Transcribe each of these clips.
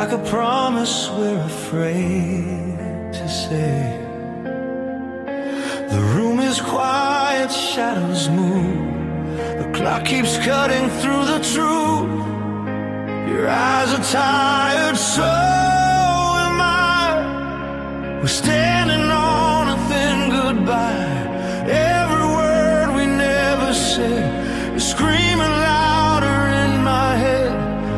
like a promise we're afraid to say. The room is quiet, shadows move, the clock keeps cutting through the truth. Your eyes are tired, so am I. We're standing on a thin goodbye. Every word we never said is screaming louder in my head.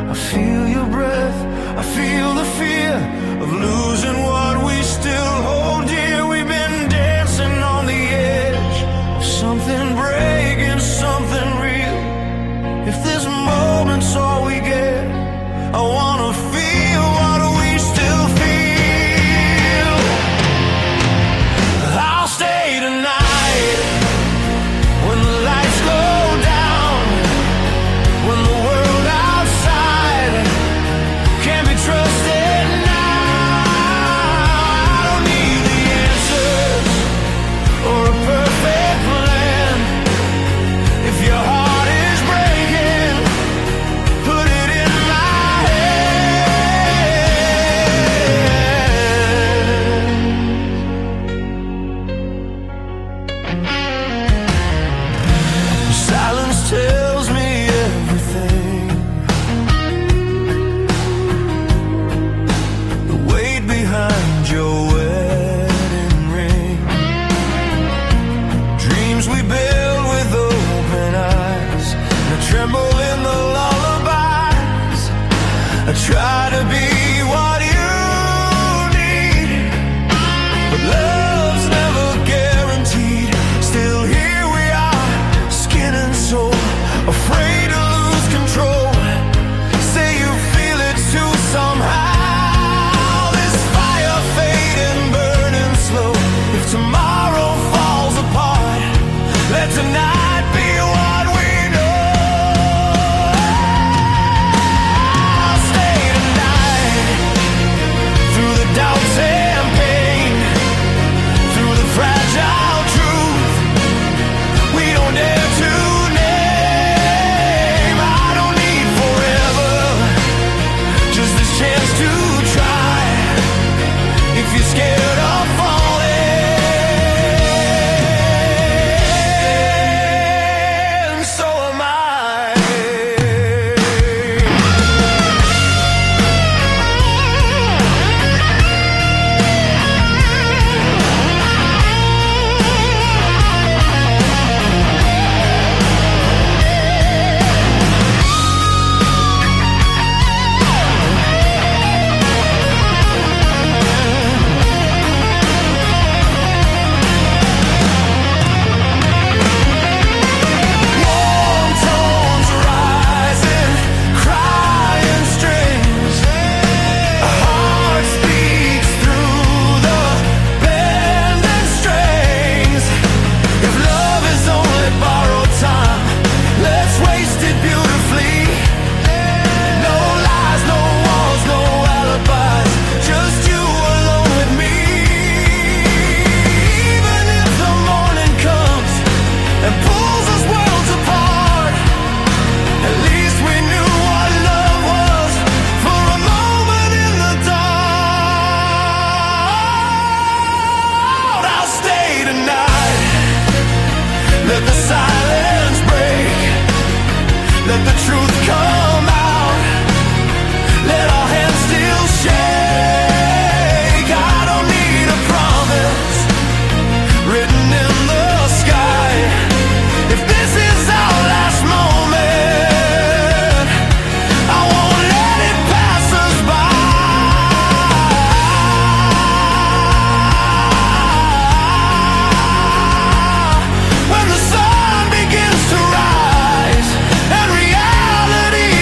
I feel your breath, I feel the fear of losing what we still hold dear. We've been dancing on the edge of something breaking, something real. If this moment's all we get, I wanna feel what we still feel. I'll stay tonight when the lights go down, when the world outside can't be trusted now. I don't need the answers or a perfect plan. If your heart is breaking, put it in my hand. Silence tells me everything. The weight behind your wedding ring, dreams we build with open eyes, and a tremble in the lullabies. I try to be what you need, but love's never guaranteed. Still here we are, skin and soul, afraid to lose control. Say you feel it too somehow. This fire fading, burning slow. If tomorrow falls apart, let tonight be what we know. I'll stay tonight through the doubts and pain, through the fragile truth we don't dare to name. I don't need forever, just this chance to try. If you're scared of falling, so am I. Warm tones rising, crying strings. A heart speaks through the bending strings. If love is only borrowed time, let's waste it beautifully. No lies, no walls, no alibis, just you alone with me. Even if the morning comes and pulls us worlds apart, at least we knew what love was for a moment in the dark. I'll stay tonight, let the silence break, let the truth come out, let our hands still shake. I don't need a promise written in the sky. If this is our last moment, I won't let it pass us by. When the sun begins to rise and reality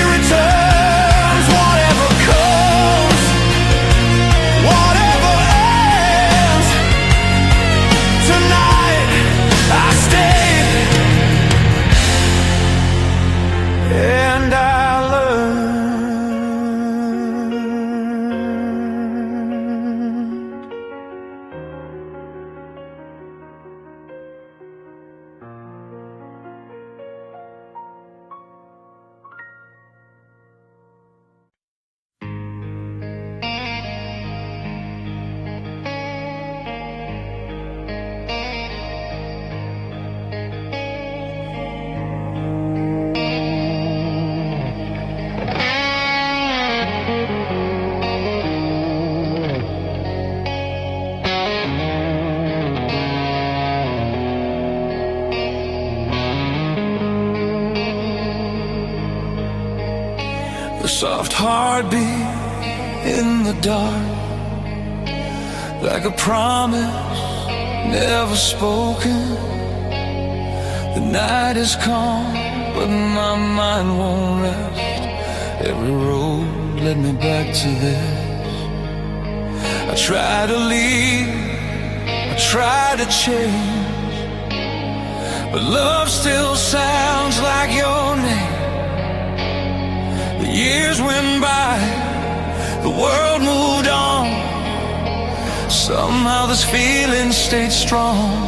A soft heartbeat in the dark, like a promise never spoken. The night is calm, but my mind won't rest. Every road led me back to this. I try to leave, I try to change, but love still sounds like your name. The years went by, the world moved on. Somehow this feeling stayed strong.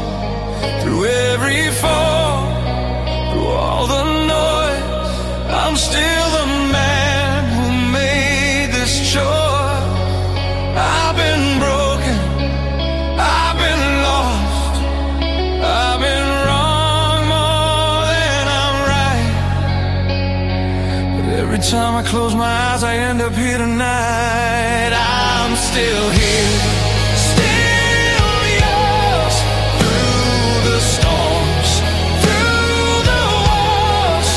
Through every fall, through all the noise, I'm still the man who made this choice. I've been broken, I've been lost, I've been wrong more than I'm right. But every time I close my eyes, I end up here tonight. I'm still here, still yours. Through the storms, through the wars.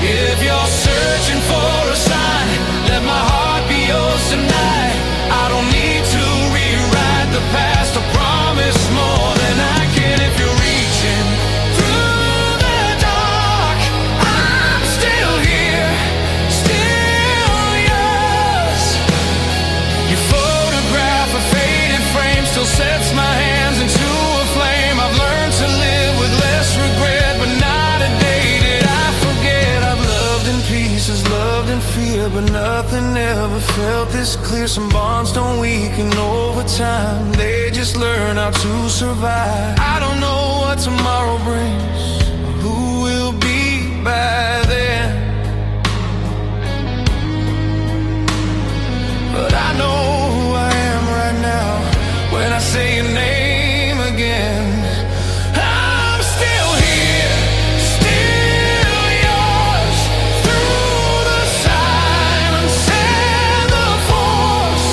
If you're searching for a sign, let my heart be yours tonight. I don't need to rewrite the past. I promise more than I can. If you're reaching through the dark, I'm still here, still yours. Your photograph, a faded frame, still sets my hands into a flame. I've learned to live with less regret, but not a day did I forget. I've loved in pieces, loved in fear, but nothing ever felt this clear. Some bonds don't weaken over time, they just learn how to survive. I don't know what tomorrow brings, or who will be by then, but I know who I am right now when I say your name again. I'm still here, still yours. Through the silence and the force.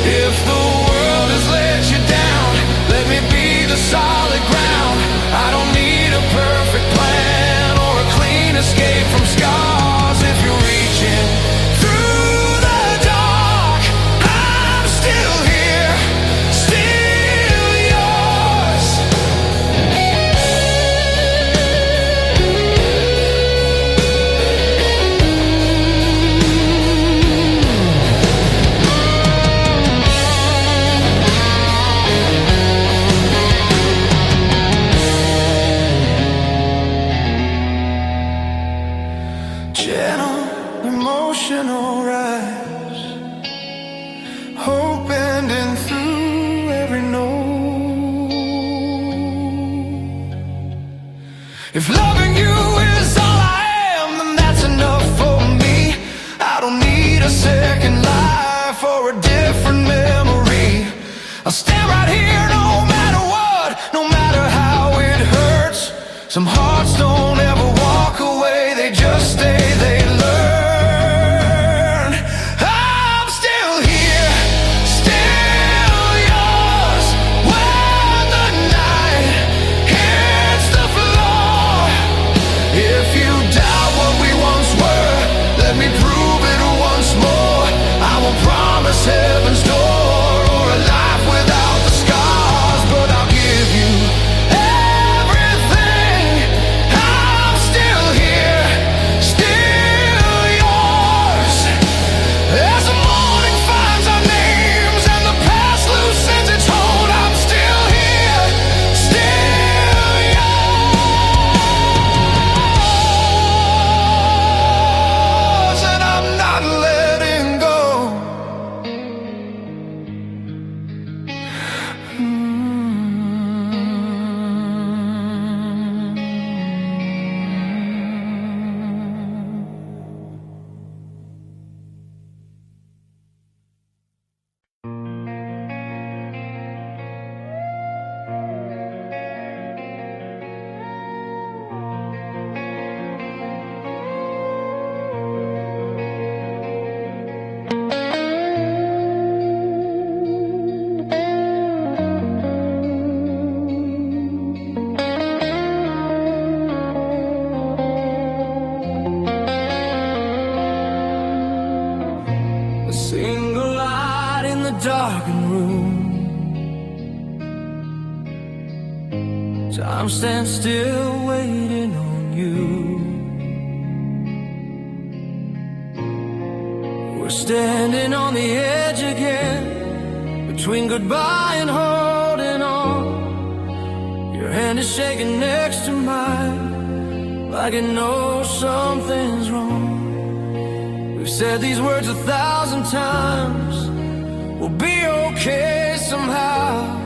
If the world has let you down, let me be the solid ground. I don't need a perfect plan or a clean escape from scars. If you're reaching through the dark, I'm still here, still yours. Gentle, emotional rise, hope bending through every note. If loving you is all I am, then that's enough for me. I don't need a second life or a different memory. I'll stand right here no matter what, no matter how it hurts. Some hearts don't ever walk away, they just stay, they learn. I'm still here, still yours. When the night hits the floor, if you doubt what we once were, let me prove it once more. I won't promise heaven's door or a life without the scars, but I'll give you everything. I'm darkened room. Time stands still waiting on you. We're standing on the edge again, between goodbye and holding on. Your hand is shaking next to mine, like it knows something's wrong. We've said these words 1,000 times, we'll be okay somehow,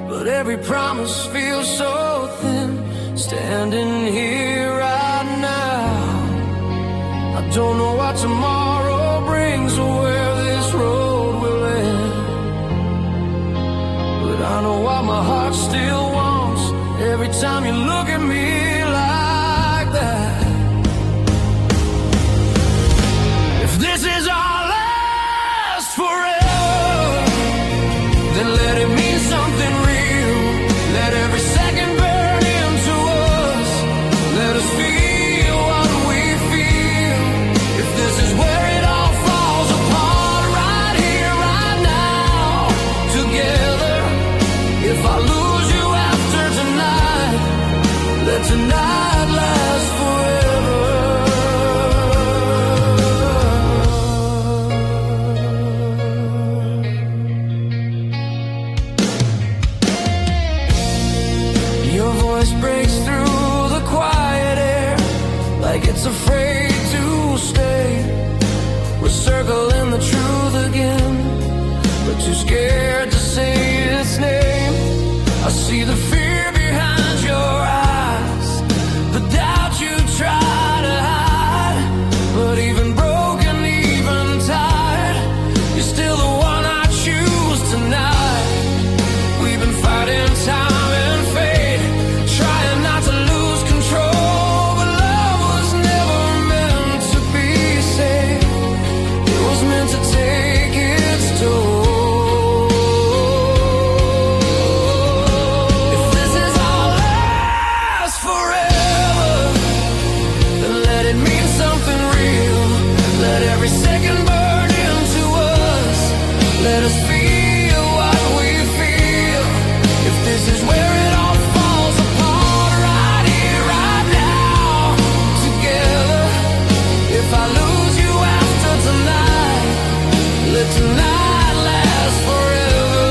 but every promise feels so thin, standing here right now. I don't know what tomorrow brings or where this road will end, but I know what my heart still wants every time you look at me like that. If this is our last forever, then let it mean something real. Let every second burn into us. Let us feel what we feel. If this is where it all falls apart, right here, right now, together. If I lose you after tonight, let tonight last forever. Your voice breaks through the quiet air, like it's afraid to stay. We're circling the truth again, but too scared to say its name. I see the fear behind your eyes, the doubt you try to hide. But even broken, even tired, you're still the one I choose tonight. We've been fighting time and fate, trying not to lose control, but love was never meant to be safe. It was meant to take its toll. Tonight lasts forever.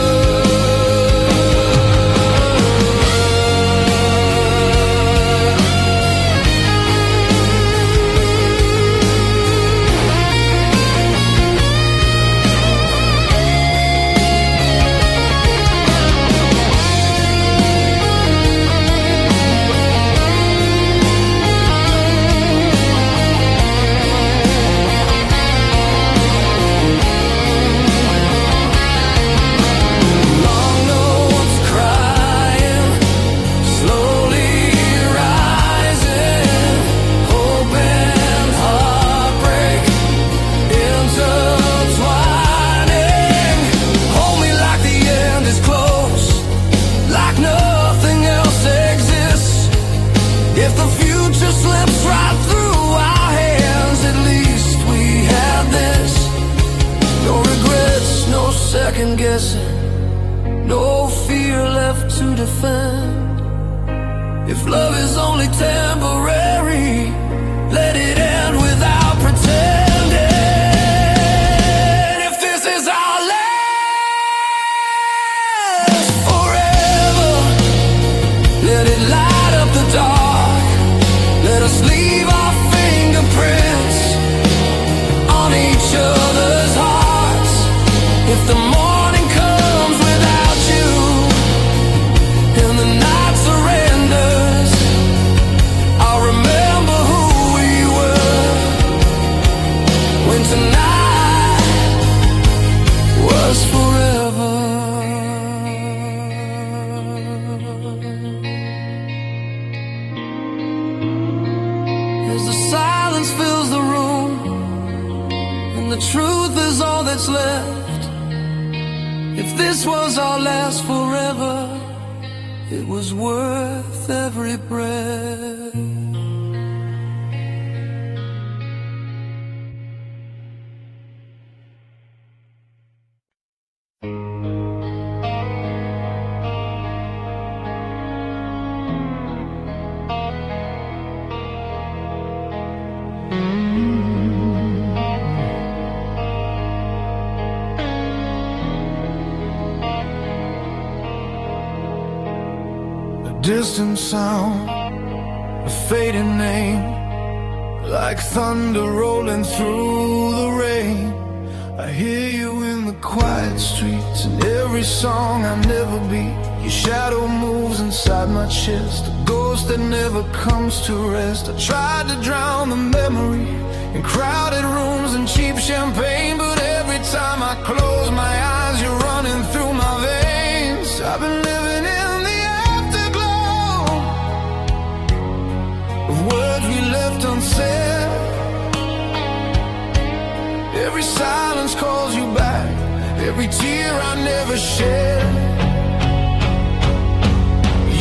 If the future slips right through our hands, at least we have this. No regrets, no second guessing, no fear left to defend. If love is only temporary, let it end without pretending. If this is our last forever, let it light up the dark. Let us leave our fingerprints on each other's hearts. If the morning comes without you and the night surrenders, I'll remember who we were when tonight was forever. As the silence fills the room and the truth is all that's left, if this was our last forever, it was worth every breath. distant sound, a fading name, like thunder rolling through the rain. I hear you in the quiet streets, in every song I never beat. Your shadow moves inside my chest, a ghost that never comes to rest. I tried to drown the memory in crowded rooms and cheap champagne, but every time I close my eyes, you're running through my veins. I've been living in the afterglow of words we left unsaid. Every silence calls you back, every tear I never shed.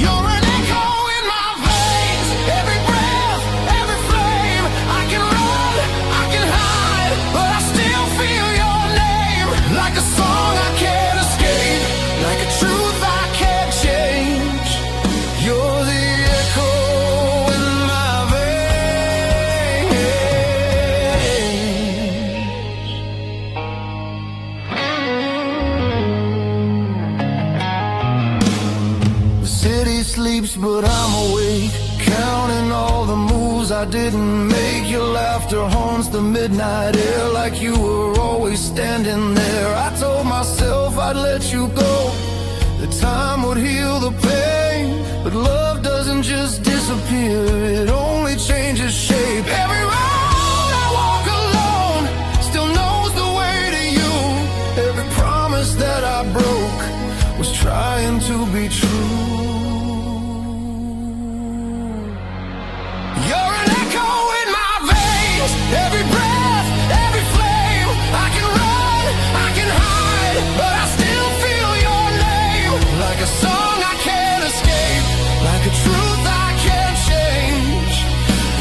You're an echo in my veins, every breath, every flame. I can run, I can hide, but I still feel your name. Like a song I can't escape, like a truth I can't change. You're the echo in my veins. The city sleeps, but I'm awake, counting all the moves I didn't make. Your laughter haunts the midnight air, like you were always standing there. I told myself I'd let you go, that time would heal the pain, but love doesn't just disappear, it only changes shape. Every road I walk alone still knows the way to you. Every promise that I broke was trying to be true. You're an echo in my veins, every breath, every flame. I can run, I can hide, but I still feel your name. Like a song I can't escape, like a truth I can't change.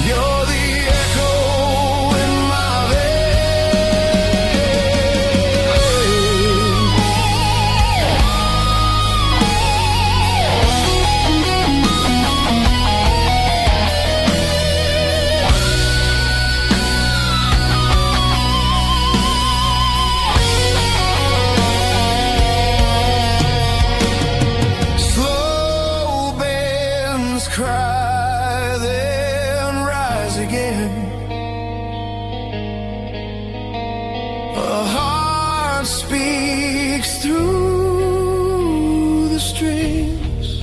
You're the echo in my slow bands cry, then rise again. A heart speaks through the strings.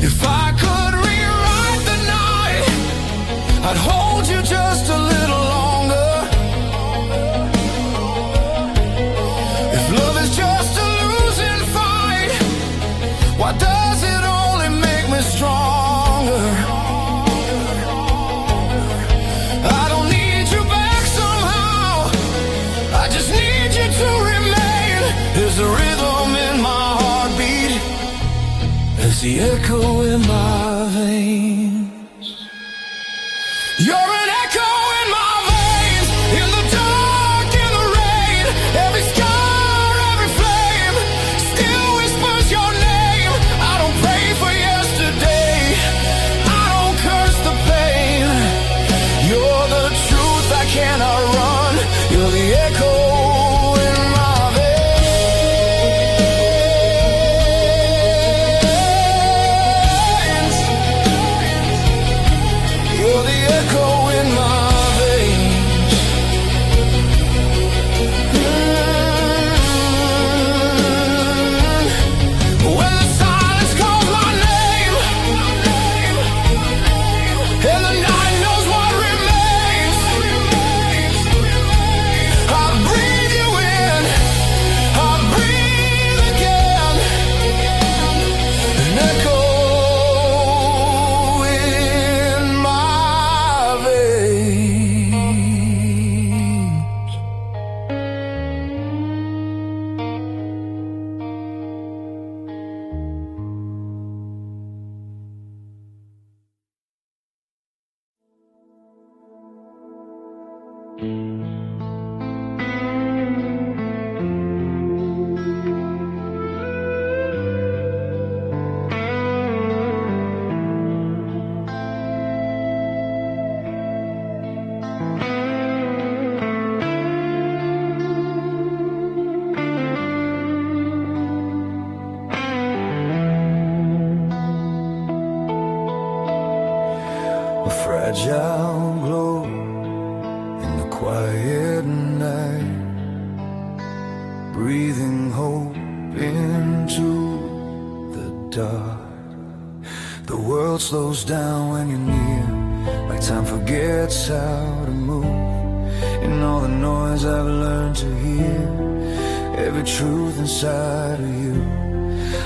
If I could rewrite the night, I'd hold you just a little longer. If love is just a losing fight, why does it only make me stronger? I don't need you back somehow, I just need you to remain. There's a rhythm in my heartbeat, there's the echo in my veins. You're an echo in my veins, in the dark, in the rain. Every scar, every flame still whispers your name. I don't pray for yesterday, I don't curse the pain. You're the truth I cannot run, you're the echo in my veins. You're the echo in my veins. When the silence calls my name, and the night knows what remains, I breathe you in, I breathe again, an echo in my veins. a fragile glow in the quiet night, breathing hope into the dark. The world slows down when you're near, like time forgets how to move. In all the noise I've learned to hear every truth inside of you.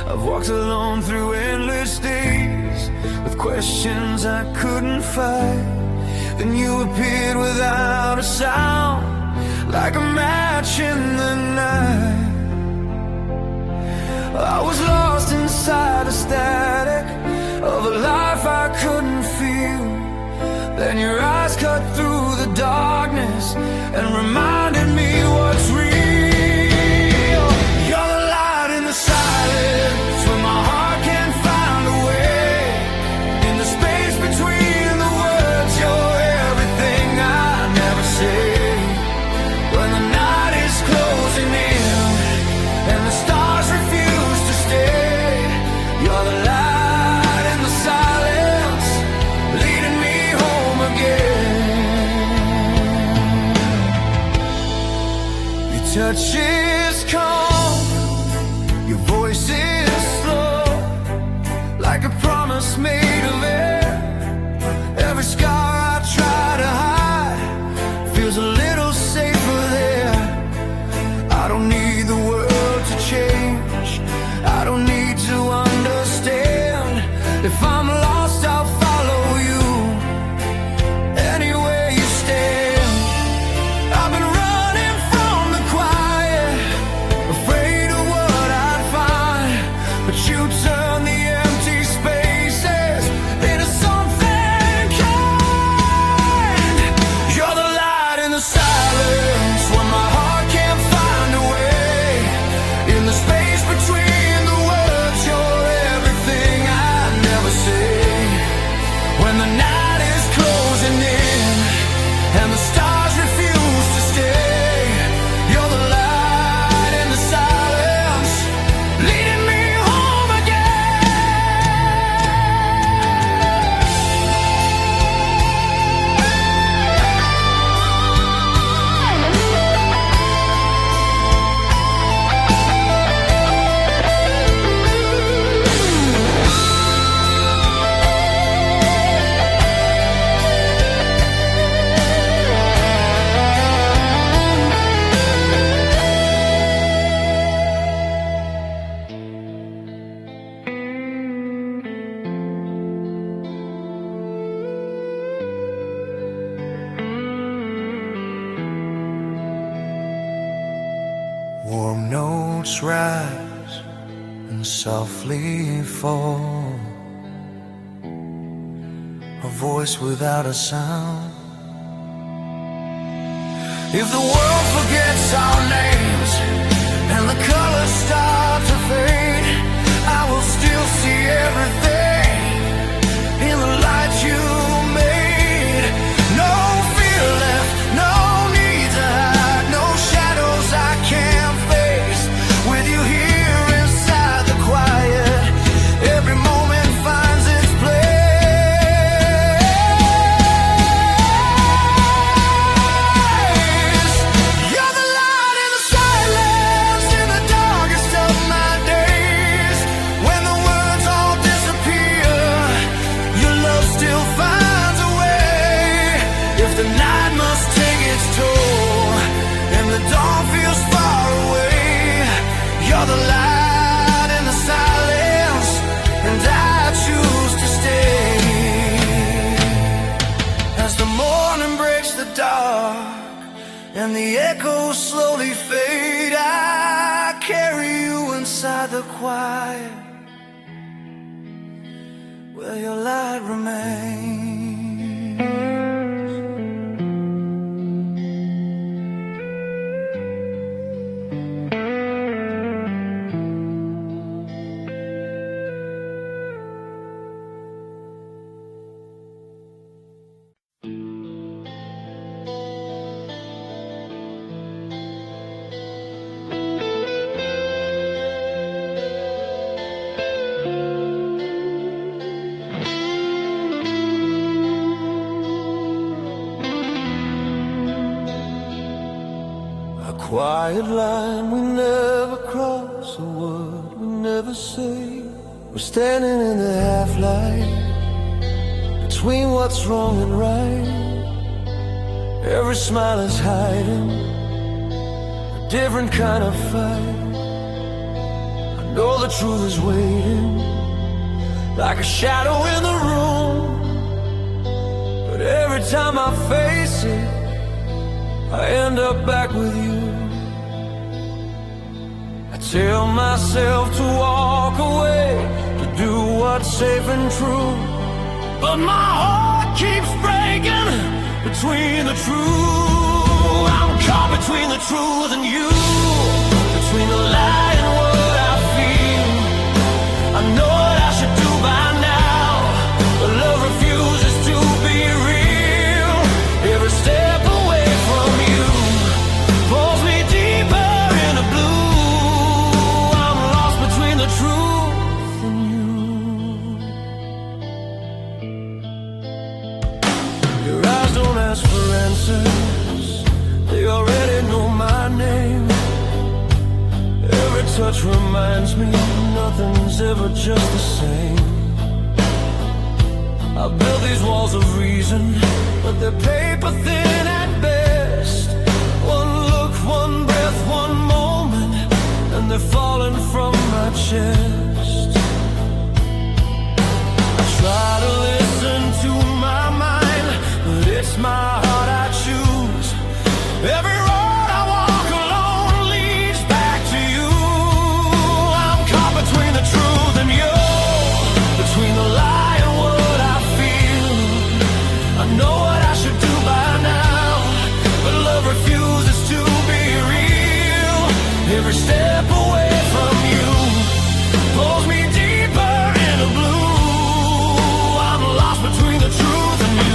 I've walked alone through endless days with questions I couldn't fight. Then you appeared without a sound, like a match in the night. I was lost inside the static of a life I couldn't feel. Then your eyes cut through the darkness and reminded me what's real. You're the light in the silence when my heart can't find a way. In the space between the words, you're everything I never say. When the night is closing in and the stars refuse to stay, you're the light in the silence, leading me home again. Your touch is calm, your voice is slow, like a promise made of air. Every scar I try to hide feels a little safer there. I don't need the world to change, I don't need to understand. If I'm lost, I'll follow you anywhere you stand. I've been running from the quiet, afraid of what I'd find, but you turn the empty spaces into something kind. You're the light in the silence when my heart can't find a way. In the space between the words, you're everything I never say. When the night is closing in and the stars refuse to stay, you're the light in the silence, leading me home warm notes rise and softly fall, a voice without a sound. If the world forgets our names and the colors start to fade, I will still see everything in the light you made. No fear left, no need to hide, no shadows I can't face. With you here inside the quiet, every moment finds its place. You're the light in the silence, in the darkest of my days. When the words all disappear, your love still finds a way. If the night must take its toll and the dawn feels far away, you're the light in the silence, and I choose to stay. As the morning breaks the dark and the echoes slowly fade, I carry you inside the quiet, where your light remains. quiet line we never cross, a word we never say. We're standing in the half-light between what's wrong and right. Every smile is hiding a different kind of fight. I know the truth is waiting like a shadow in the room, but every time I face it, I end up back with you. I tell myself to walk away, to do what's safe and true, but my heart keeps breaking between the truth. I'm caught between the truth and you, between the lie and what I feel. I know what I should do by now, but love refuses to be real. Every step away from you pulls me deeper into blue. I'm lost between the truth and you. Your eyes don't ask for answers, they already know my name. Every touch reminds me nothing's ever just the same. I built these walls of reason, but they're paper thin at best. One look, one breath, one moment, and they're falling from my chest. I try to listen to my mind, but it's my heart I choose. Every road I walk alone leads back to you. I'm caught between the truth and you, between the lie and what I feel. I know what I should do by now, but love refuses to be real. Every step away from you pulls me deeper into blue. I'm lost between the truth and you.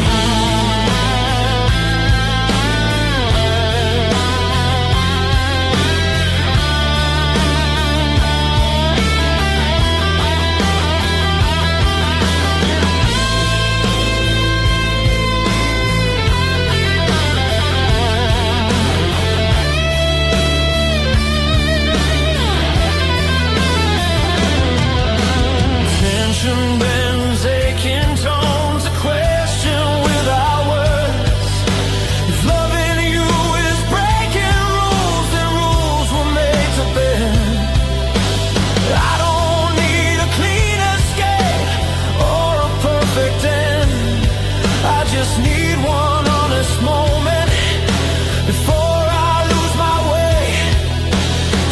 Tension bends, aching tones, a question without words. If loving you is breaking rules, then rules were made to bend. I don't need a clean escape or a perfect end. I just need one honest moment before I lose my way,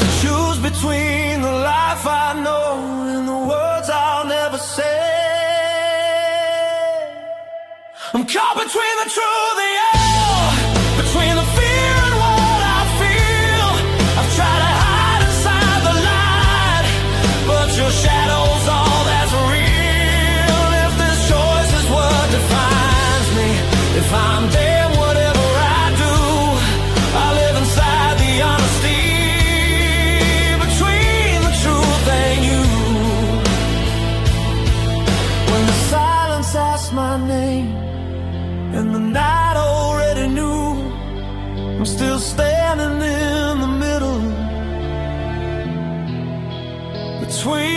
to choose between the life I know and the words I'll never say. I'm caught between the truth and you, between the fear and what I feel. I've tried to hide inside the light, but your shadow's all that's real. If this choice is what defines me, if I'm damn whatever I do, I live inside the honesty between the truth and you. When the silence asks my name and the night already knew, I'm still standing in the middle between